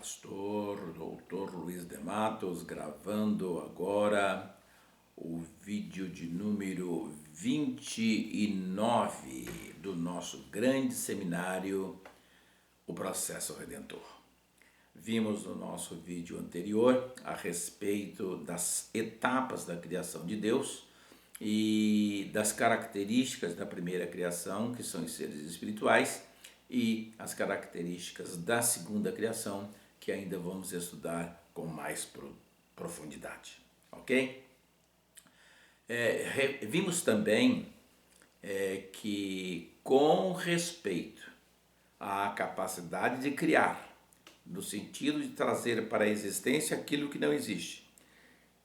Pastor Dr. Luiz de Matos gravando agora o vídeo de número 29 do nosso grande seminário, O Processo Redentor. Vimos no nosso vídeo anterior a respeito das etapas da criação de Deus e das características da primeira criação, que são os seres espirituais, e as características da segunda criação, que ainda vamos estudar com mais profundidade, ok? Vimos também que com respeito à capacidade de criar, no sentido de trazer para a existência aquilo que não existe,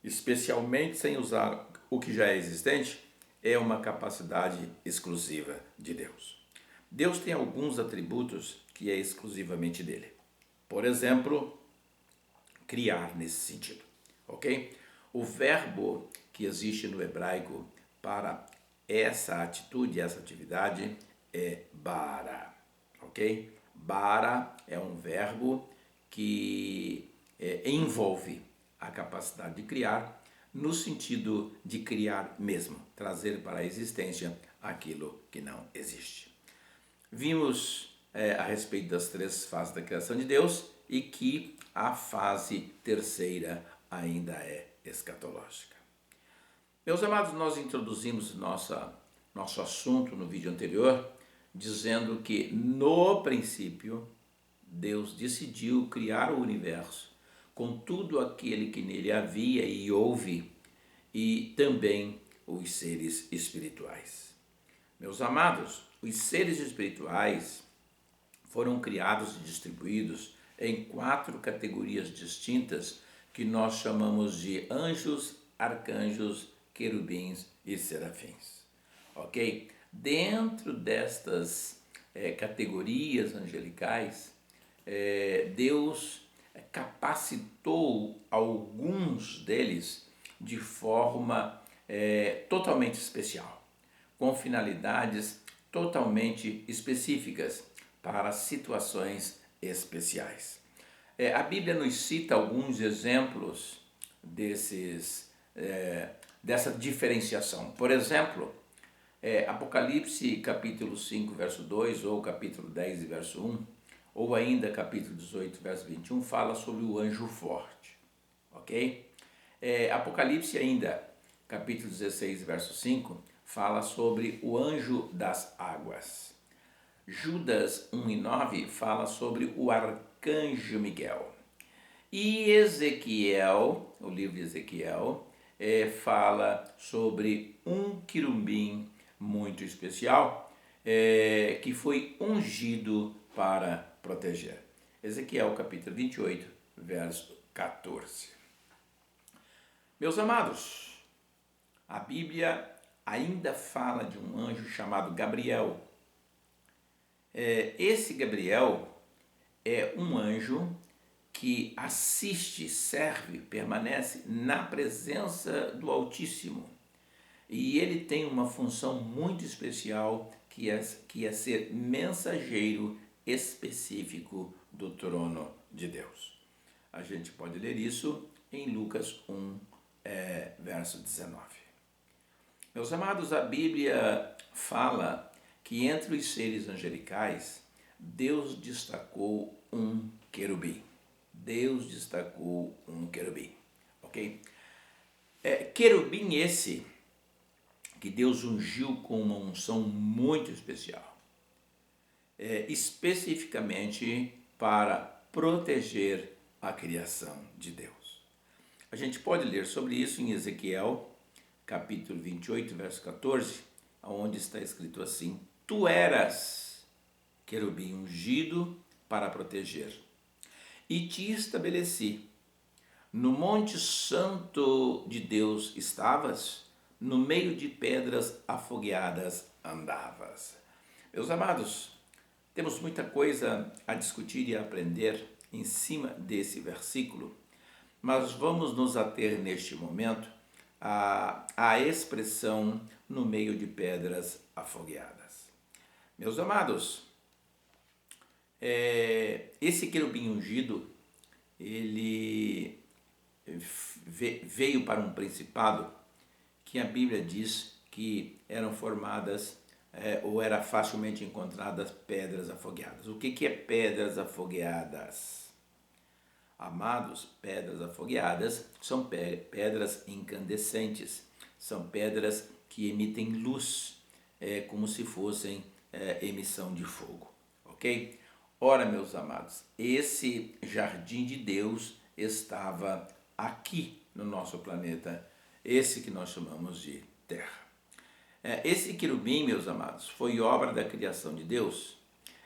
especialmente sem usar o que já é existente, é uma capacidade exclusiva de Deus. Deus tem alguns atributos que é exclusivamente dele. Por exemplo, criar nesse sentido, ok? O verbo que existe no hebraico para essa atitude, essa atividade é bara, ok? Bara é um verbo que envolve a capacidade de criar no sentido de criar mesmo, trazer para a existência aquilo que não existe. Vimos a respeito das três fases da criação de Deus e que a fase terceira ainda é escatológica. Meus amados, nós introduzimos nosso assunto no vídeo anterior dizendo que no princípio Deus decidiu criar o universo com tudo aquele que nele havia e houve e também os seres espirituais. Meus amados, os seres espirituais foram criados e distribuídos em 4 categorias distintas que nós chamamos de anjos, arcanjos, querubins e serafins. Ok? Dentro destas categorias angelicais, Deus capacitou alguns deles de forma totalmente especial, com finalidades totalmente específicas para situações especiais. A Bíblia nos cita alguns exemplos dessa diferenciação. Por exemplo, Apocalipse capítulo 5, verso 2, ou capítulo 10, verso 1, ou ainda capítulo 18, verso 21, fala sobre o anjo forte. Ok? Apocalipse ainda, capítulo 16, verso 5, fala sobre o anjo das águas. Judas 1 e 9 fala sobre o arcanjo Miguel. E Ezequiel, o livro de Ezequiel, fala sobre um querubim muito especial que foi ungido para proteger. Ezequiel capítulo 28, verso 14. Meus amados, a Bíblia ainda fala de um anjo chamado Gabriel. Esse Gabriel é um anjo que assiste, serve, permanece na presença do Altíssimo. E ele tem uma função muito especial que é ser mensageiro específico do trono de Deus. A gente pode ler isso em Lucas 1, verso 19. Meus amados, a Bíblia fala que entre os seres angelicais, Deus destacou um querubim. Deus destacou um querubim, ok? Querubim esse que Deus ungiu com uma unção muito especial, especificamente para proteger a criação de Deus. A gente pode ler sobre isso em Ezequiel, capítulo 28, verso 14, onde está escrito assim: Tu eras querubim ungido para proteger, e te estabeleci. No monte santo de Deus estavas, no meio de pedras afogueadas andavas. Meus amados, temos muita coisa a discutir e a aprender em cima desse versículo, mas vamos nos ater neste momento à expressão no meio de pedras afogueadas. Meus amados, esse querubim ungido ele veio para um principado que a Bíblia diz que eram formadas ou era facilmente encontradas pedras afogueadas. O que é pedras afogueadas? Amados, pedras afogueadas são pedras incandescentes, são pedras que emitem luz, como se fossem emissão de fogo, ok? Ora, meus amados, esse jardim de Deus estava aqui no nosso planeta, esse que nós chamamos de Terra. Esse querubim, meus amados, foi obra da criação de Deus,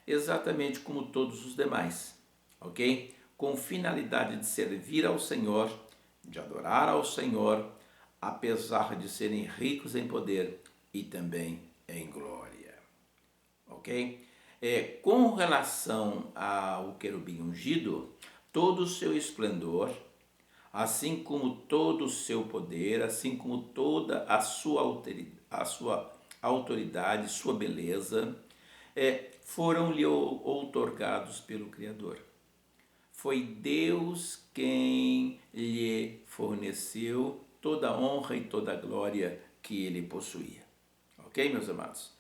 exatamente como todos os demais, ok? Com finalidade de servir ao Senhor, de adorar ao Senhor, apesar de serem ricos em poder e também em glória, ok? Com relação ao querubim ungido, todo o seu esplendor, assim como todo o seu poder, assim como toda a sua autoridade, sua beleza, foram-lhe outorgados pelo Criador. Foi Deus quem lhe forneceu toda a honra e toda a glória que ele possuía. Ok, meus amados?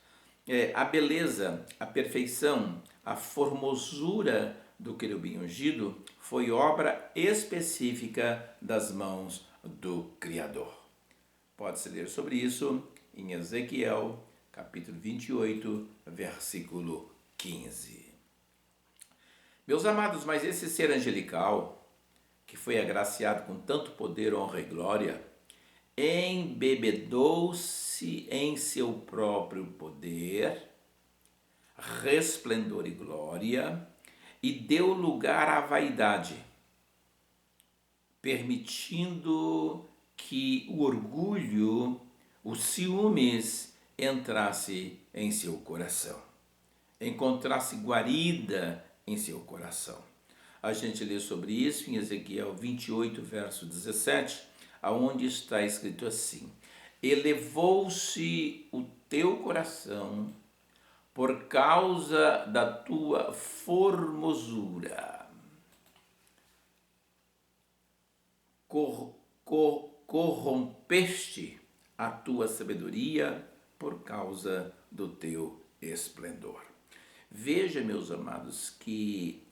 A beleza, a perfeição, a formosura do querubim ungido foi obra específica das mãos do Criador. Pode-se ler sobre isso em Ezequiel, capítulo 28, versículo 15. Meus amados, mas esse ser angelical, que foi agraciado com tanto poder, honra e glória, embebedou-se em seu próprio poder, resplendor e glória, e deu lugar à vaidade, permitindo que o orgulho, os ciúmes, entrasse em seu coração, encontrasse guarida em seu coração. A gente lê sobre isso em Ezequiel 28, verso 17, aonde está escrito assim: elevou-se o teu coração por causa da tua formosura, corrompeste a tua sabedoria por causa do teu esplendor. Veja, meus amados, que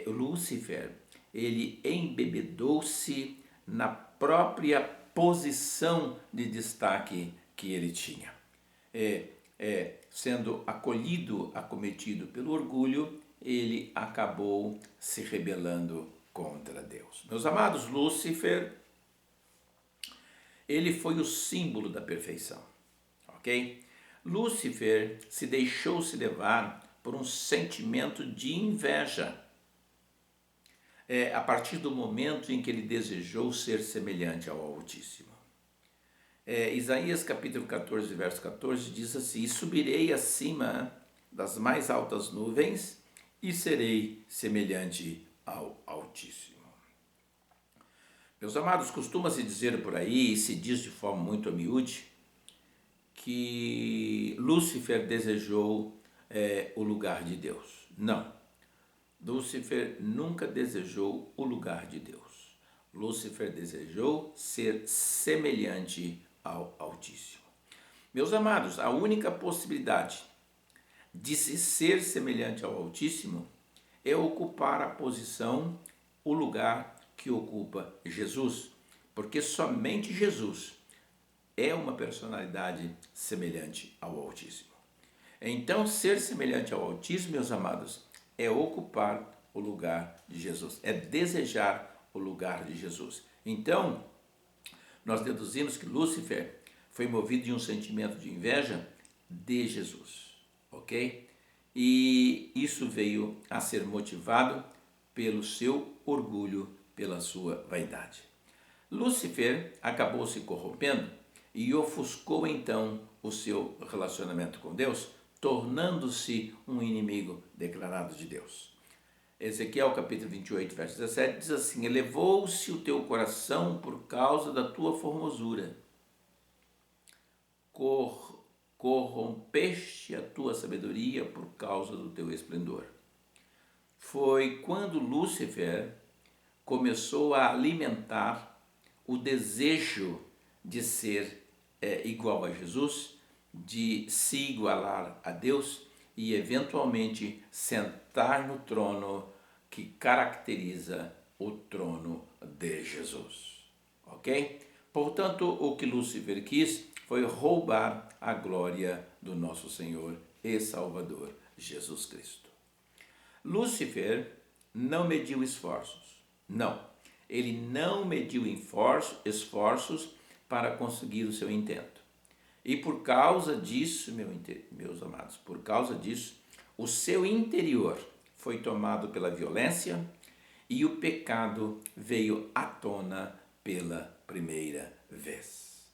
Lúcifer, ele embebedou-se na própria posição de destaque que ele tinha. Sendo acometido pelo orgulho, ele acabou se rebelando contra Deus. Meus amados, Lúcifer, ele foi o símbolo da perfeição, ok? Lúcifer se deixou-se levar por um sentimento de inveja, a partir do momento em que ele desejou ser semelhante ao Altíssimo. Isaías capítulo 14, verso 14 diz assim: e subirei acima das mais altas nuvens e serei semelhante ao Altíssimo. Meus amados, costuma-se dizer por aí, e se diz de forma muito humilde, que Lúcifer desejou o lugar de Deus. Não. Lúcifer nunca desejou o lugar de Deus. Lúcifer desejou ser semelhante ao Altíssimo. Meus amados, a única possibilidade de se ser semelhante ao Altíssimo é ocupar a posição, o lugar que ocupa Jesus, porque somente Jesus é uma personalidade semelhante ao Altíssimo. Então, ser semelhante ao Altíssimo, meus amados, é ocupar o lugar de Jesus, é desejar o lugar de Jesus. Então, nós deduzimos que Lúcifer foi movido de um sentimento de inveja de Jesus, ok? E isso veio a ser motivado pelo seu orgulho, pela sua vaidade. Lúcifer acabou se corrompendo e ofuscou então o seu relacionamento com Deus, tornando-se um inimigo declarado de Deus. Ezequiel capítulo 28, verso 17 diz assim: elevou-se o teu coração por causa da tua formosura, corrompeste a tua sabedoria por causa do teu esplendor. Foi quando Lúcifer começou a alimentar o desejo de ser igual a Jesus, de se igualar a Deus e eventualmente sentar no trono que caracteriza o trono de Jesus. Ok? Portanto, o que Lúcifer quis foi roubar a glória do nosso Senhor e Salvador Jesus Cristo. Lúcifer não mediu esforços. Não. Ele não mediu esforços para conseguir o seu intento. E por causa disso, meus amados, por causa disso, o seu interior foi tomado pela violência e o pecado veio à tona pela primeira vez.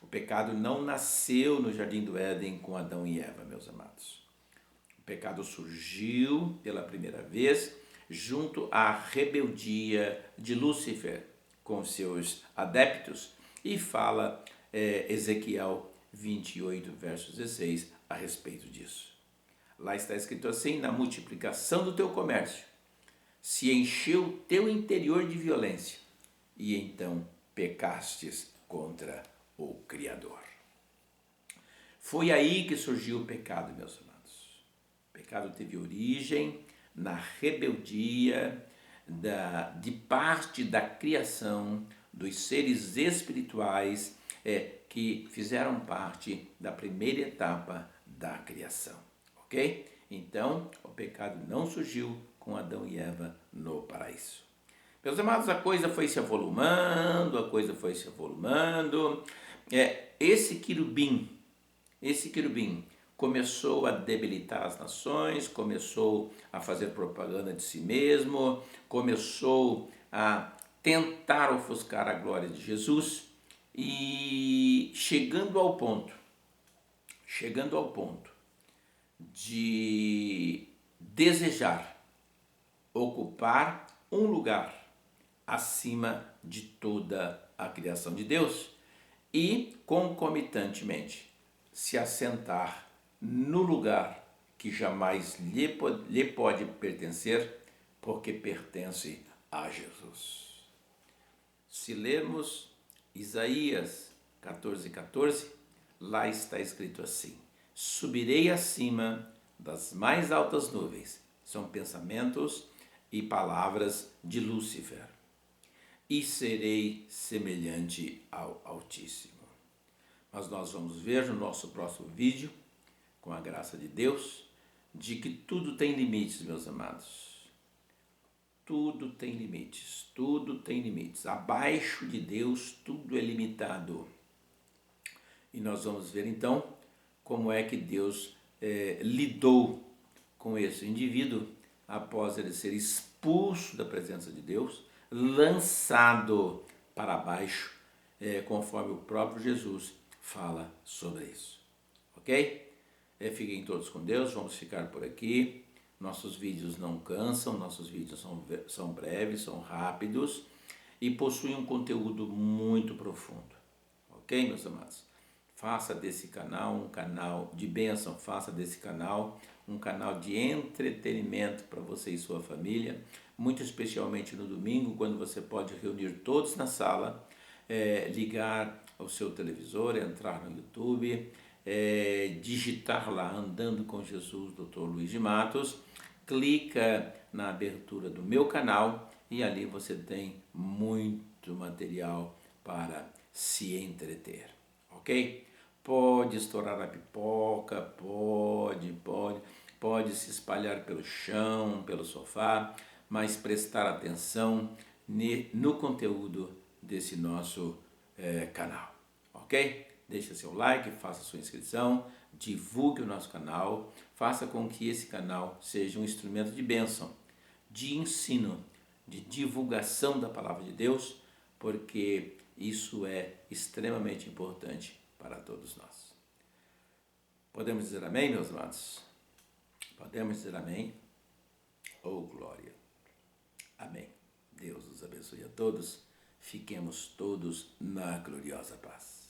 O pecado não nasceu no Jardim do Éden com Adão e Eva, meus amados. O pecado surgiu pela primeira vez junto à rebeldia de Lúcifer com seus adeptos e fala Ezequiel 28, verso 16, a respeito disso. Lá está escrito assim: na multiplicação do teu comércio se encheu o teu interior de violência e então pecastes contra o Criador. Foi aí que surgiu o pecado, meus amados. O pecado teve origem na rebeldia de parte da criação dos seres espirituais que fizeram parte da primeira etapa da criação, ok? Então, o pecado não surgiu com Adão e Eva no paraíso. Meus amados, a coisa foi se avolumando, Esse querubim começou a debilitar as nações, começou a fazer propaganda de si mesmo, começou a tentar ofuscar a glória de Jesus e chegando ao ponto de desejar ocupar um lugar acima de toda a criação de Deus e, concomitantemente, se assentar no lugar que jamais lhe pode pertencer, porque pertence a Jesus. Se lermos Isaías 14:14, lá está escrito assim: subirei acima das mais altas nuvens. São pensamentos e palavras de Lúcifer. E serei semelhante ao Altíssimo. Mas nós vamos ver no nosso próximo vídeo, com a graça de Deus, de que tudo tem limites, meus amados. Tudo tem limites, tudo tem limites. Abaixo de Deus, tudo é limitado. E nós vamos ver então como é que Deus lidou com esse indivíduo após ele ser expulso da presença de Deus, lançado para baixo, conforme o próprio Jesus fala sobre isso. Ok? Fiquem todos com Deus, vamos ficar por aqui. Nossos vídeos não cansam, nossos vídeos são breves, são rápidos e possuem um conteúdo muito profundo. Ok, meus amados? Faça desse canal um canal de bênção, faça desse canal um canal de entretenimento para você e sua família, muito especialmente no domingo, quando você pode reunir todos na sala, ligar o seu televisor, entrar no YouTube, digitar lá Andando com Jesus, Dr. Luiz de Matos, clica na abertura do meu canal e ali você tem muito material para se entreter, ok? Pode estourar a pipoca, pode se espalhar pelo chão, pelo sofá, mas prestar atenção no conteúdo desse nosso canal, ok? Deixe seu like, faça sua inscrição, divulgue o nosso canal, faça com que esse canal seja um instrumento de bênção, de ensino, de divulgação da Palavra de Deus, porque isso é extremamente importante para todos nós. Podemos dizer amém, meus amados? Podemos dizer amém? Oh, glória! Amém. Deus os abençoe a todos. Fiquemos todos na gloriosa paz.